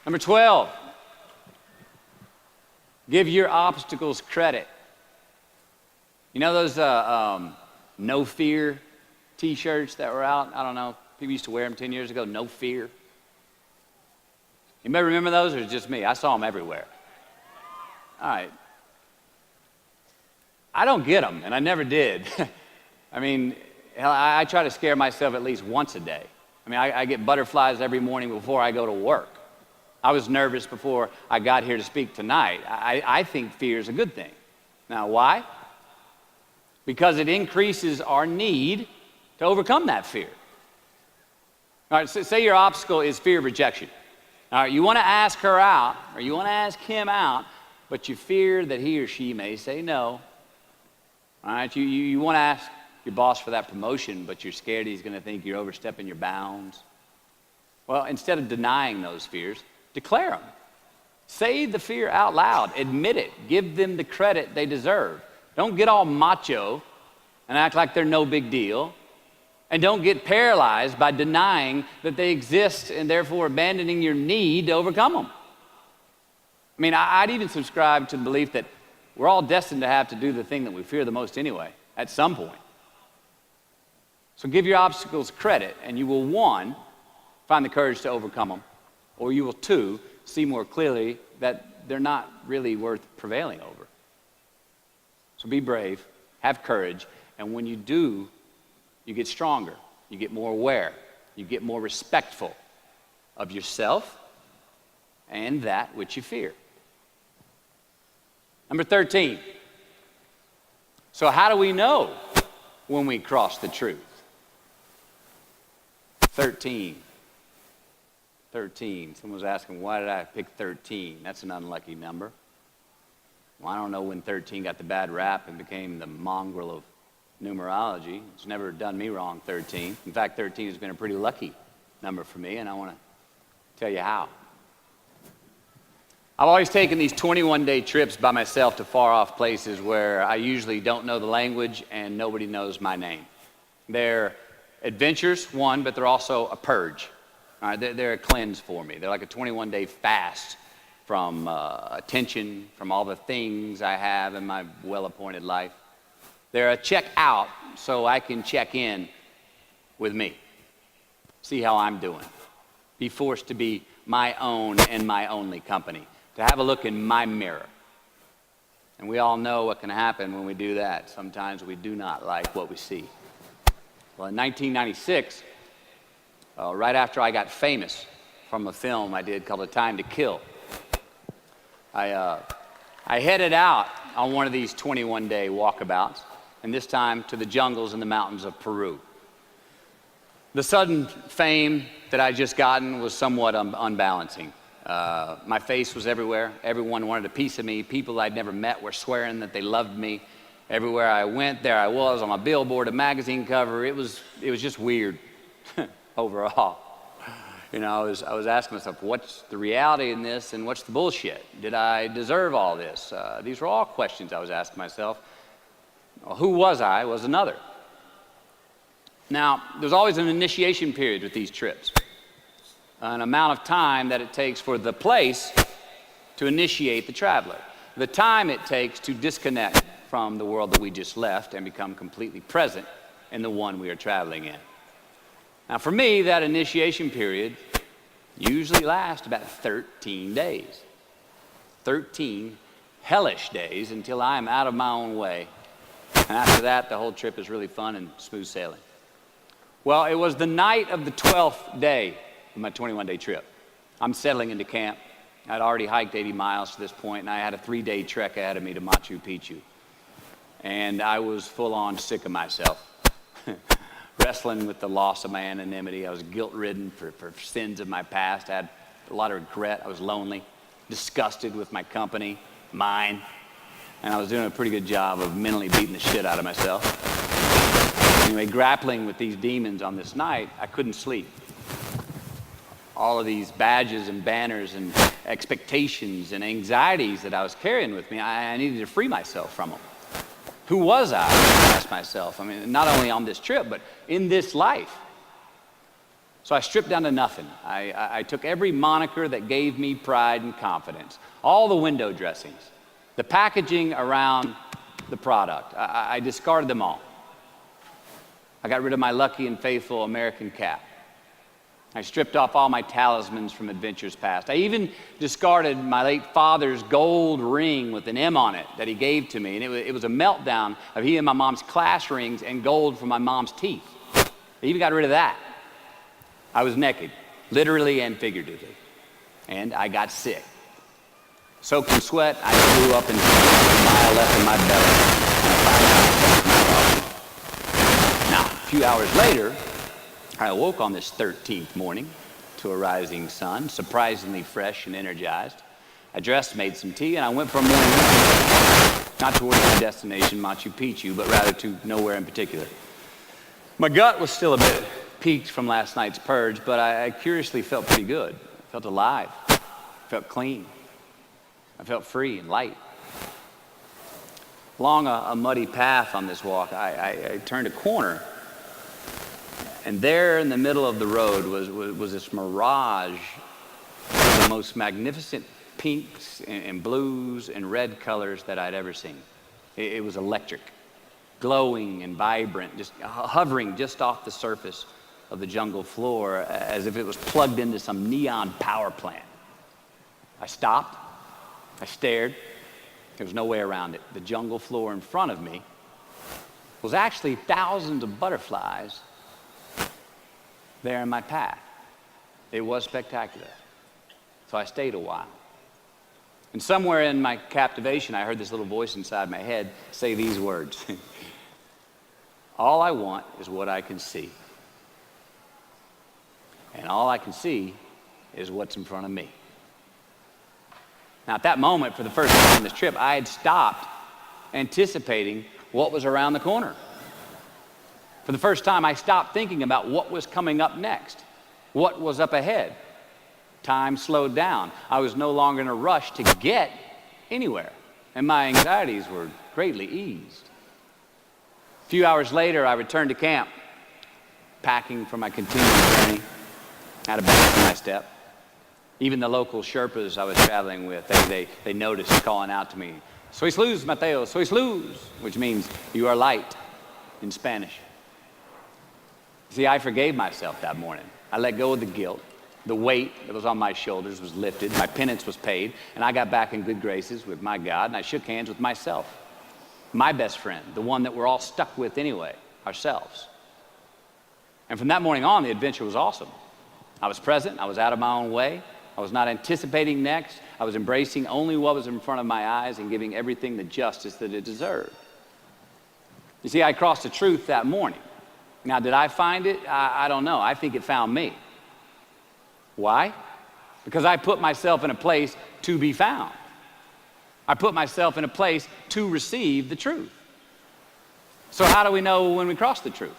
Number 12, give your obstacles credit. You know those no fear t-shirts that were out? I don't know, people used to wear them 10 years ago, no fear. Anybody remember those, or is it just me? I saw them everywhere. All right. I don't get them, and I never did. I mean, hell, I try to scare myself at least once a day. I mean, I get butterflies every morning before I go to work. I was nervous before I got here to speak tonight. I think fear is a good thing. Now, why? Because it increases our need to overcome that fear. All right, so say your obstacle is fear of rejection. All right, you want to ask her out, or you want to ask him out, but you fear that he or she may say no. All right, you want to ask your boss for that promotion, but you're scared he's going to think you're overstepping your bounds. Well, instead of denying those fears, declare them. Say the fear out loud. Admit it. Give them the credit they deserve. Don't get all macho and act like they're no big deal. And don't get paralyzed by denying that they exist and therefore abandoning your need to overcome them. I mean, I'd even subscribe to the belief that we're all destined to have to do the thing that we fear the most anyway, at some point. So give your obstacles credit, and you will, one, find the courage to overcome them, or you will, two, see more clearly that they're not really worth prevailing over. So be brave, have courage, and when you do, you get stronger, you get more aware, you get more respectful of yourself and that which you fear. Number 13. So how do we know when we cross the truth? 13. Someone was asking, why did I pick 13? That's an unlucky number. Well, I don't know when 13 got the bad rap and became the mongrel of numerology. It's never done me wrong, 13. In fact, 13 has been a pretty lucky number for me, and I want to tell you how. I've always taken these 21-day trips by myself to far-off places where I usually don't know the language and nobody knows my name. They're adventures, one, but they're also a purge. All right, they're a cleanse for me. They're like a 21-day fast from attention, from all the things I have in my well-appointed life. They're a check out so I can check in with me, see how I'm doing, be forced to be my own and my only company, to have a look in my mirror. And we all know what can happen when we do that. Sometimes we do not like what we see. Well, in 1996, right after I got famous from a film I did called A Time to Kill, I headed out on one of these 21-day walkabouts, and this time to the jungles and the mountains of Peru. The sudden fame that I'd just gotten was somewhat unbalancing. My face was everywhere. Everyone wanted a piece of me. People I'd never met were swearing that they loved me. Everywhere I went, there I was on a billboard, a magazine cover. It was just weird overall. You know, I was asking myself, what's the reality in this and what's the bullshit? Did I deserve all this? These were all questions I was asking myself. Well, who was I was another. Now, there's always an initiation period with these trips. An amount of time that it takes for the place to initiate the traveler. The time it takes to disconnect from the world that we just left and become completely present in the one we are traveling in. Now for me, that initiation period usually lasts about 13 days. 13 hellish days until I am out of my own way. And after that, the whole trip is really fun and smooth sailing. Well, it was the night of the 12th day of my 21-day trip. I'm settling into camp. I'd already hiked 80 miles to this point, and I had a 3-day trek ahead of me to Machu Picchu. And I was full on sick of myself. Wrestling with the loss of my anonymity. I was guilt-ridden for sins of my past. I had a lot of regret. I was lonely, disgusted with my company, mine. And I was doing a pretty good job of mentally beating the shit out of myself. Anyway, grappling with these demons on this night, I couldn't sleep. All of these badges and banners and expectations and anxieties that I was carrying with me, I needed to free myself from them. Who was I asked myself. I mean, not only on this trip, but in this life. So I stripped down to nothing. I took every moniker that gave me pride and confidence, all the window dressings, the packaging around the product. I discarded them all. I got rid of my lucky and faithful American cap. I stripped off all my talismans from adventures past. I even discarded my late father's gold ring with an M on it that he gave to me. And it was a meltdown of he and my mom's class rings and gold from my mom's teeth. I even got rid of that. I was naked, literally and figuratively. And I got sick. Soaked in sweat, I threw up and a mile left in my belly. Now, a few hours later, I awoke on this 13th morning to a rising sun, surprisingly fresh and energized. I dressed, made some tea, and I went for a morning walk. Not towards my destination, Machu Picchu, but rather to nowhere in particular. My gut was still a bit peaked from last night's purge, but I curiously felt pretty good. I felt alive, I felt clean, I felt free and light. Along a muddy path on this walk, I turned a corner. And there in the middle of the road was this mirage of the most magnificent pinks and blues and red colors that I'd ever seen. It was electric, glowing and vibrant, just hovering just off the surface of the jungle floor as if it was plugged into some neon power plant. I stopped, I stared, there was no way around it. The jungle floor in front of me was actually thousands of butterflies there in my path. It was spectacular. So I stayed a while. And somewhere in my captivation, I heard this little voice inside my head say these words. All I want is what I can see. And all I can see is what's in front of me. Now, at that moment, for the first time on this trip, I had stopped anticipating what was around the corner. For the first time, I stopped thinking about what was coming up next, what was up ahead. Time slowed down. I was no longer in a rush to get anywhere, and my anxieties were greatly eased. A few hours later, I returned to camp, packing for my continued journey. I had a bang in my step. Even the local Sherpas I was traveling with, they noticed calling out to me, "Sois luz, Mateo, sois luz," which means you are light in Spanish. See, I forgave myself that morning. I let go of the guilt. The weight that was on my shoulders was lifted. My penance was paid, and I got back in good graces with my God, and I shook hands with myself, my best friend, the one that we're all stuck with anyway, ourselves. And from that morning on, the adventure was awesome. I was present. I was out of my own way. I was not anticipating next. I was embracing only what was in front of my eyes and giving everything the justice that it deserved. You see, I crossed the truth that morning. Now, did I find it? I don't know. I think it found me. Why? Because I put myself in a place to be found. I put myself in a place to receive the truth. So how do we know when we cross the truth?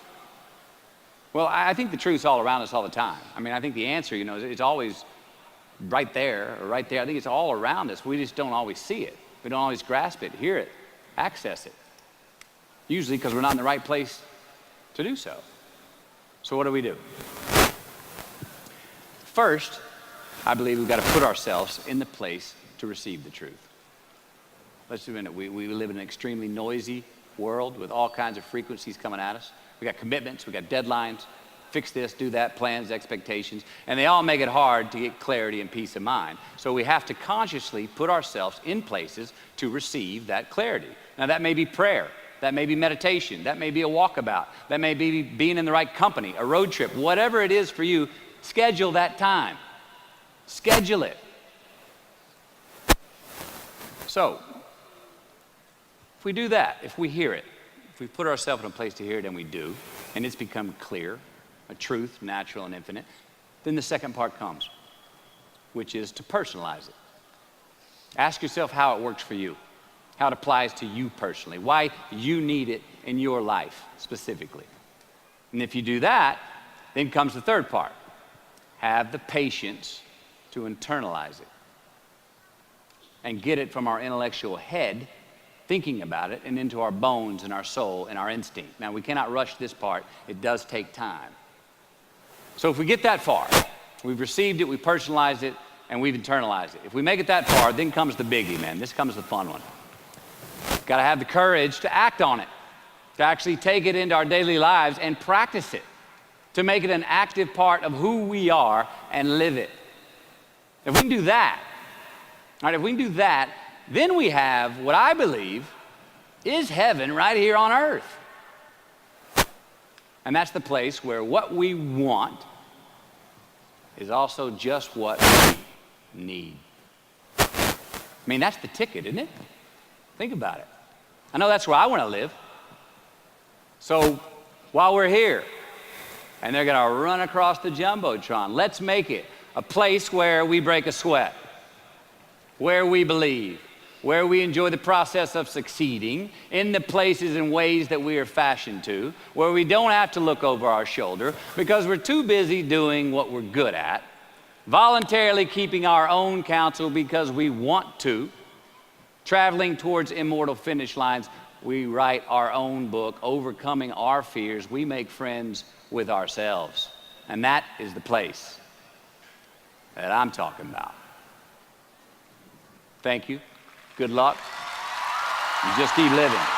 Well, I think the truth's all around us all the time. I mean, I think the answer, it's always right there or right there. I think it's all around us. We just don't always see it. We don't always grasp it, hear it, access it. Usually because we're not in the right place to do so. So what do? First, I believe we've got to put ourselves in the place to receive the truth. Let's do it. We live in an extremely noisy world with all kinds of frequencies coming at us. We got commitments, we got deadlines, fix this, do that, plans, expectations, and they all make it hard to get clarity and peace of mind. So we have to consciously put ourselves in places to receive that clarity. Now that may be prayer. That may be meditation. That may be a walkabout. That may be being in the right company, a road trip. Whatever it is for you, schedule that time. Schedule it. So, if we do that, if we hear it, if we put ourselves in a place to hear it, and we do, and it's become clear, a truth, natural and infinite, then the second part comes, which is to personalize it. Ask yourself how it works for you. How it applies to you personally, why you need it in your life specifically. And if you do that, then comes the third part. Have the patience to internalize it and get it from our intellectual head, thinking about it, and into our bones and our soul and our instinct. Now, we cannot rush this part. It does take time. So if we get that far, we've received it, we personalized it, and we've internalized it. If we make it that far, then comes the biggie, man. This comes the fun one. Got to have the courage to act on it, to actually take it into our daily lives and practice it, to make it an active part of who we are and live it. If we can do that, all right, if we can do that, then we have what I believe is heaven right here on earth. And that's the place where what we want is also just what we need. I mean, that's the ticket, isn't it? Think about it. I know that's where I want to live. So while we're here, and they're going to run across the Jumbotron, let's make it a place where we break a sweat, where we believe, where we enjoy the process of succeeding in the places and ways that we are fashioned to, where we don't have to look over our shoulder because we're too busy doing what we're good at, voluntarily keeping our own counsel because we want to, traveling towards immortal finish lines. We write our own book, overcoming our fears. We make friends with ourselves. And that is the place that I'm talking about. Thank you. Good luck. You just keep living.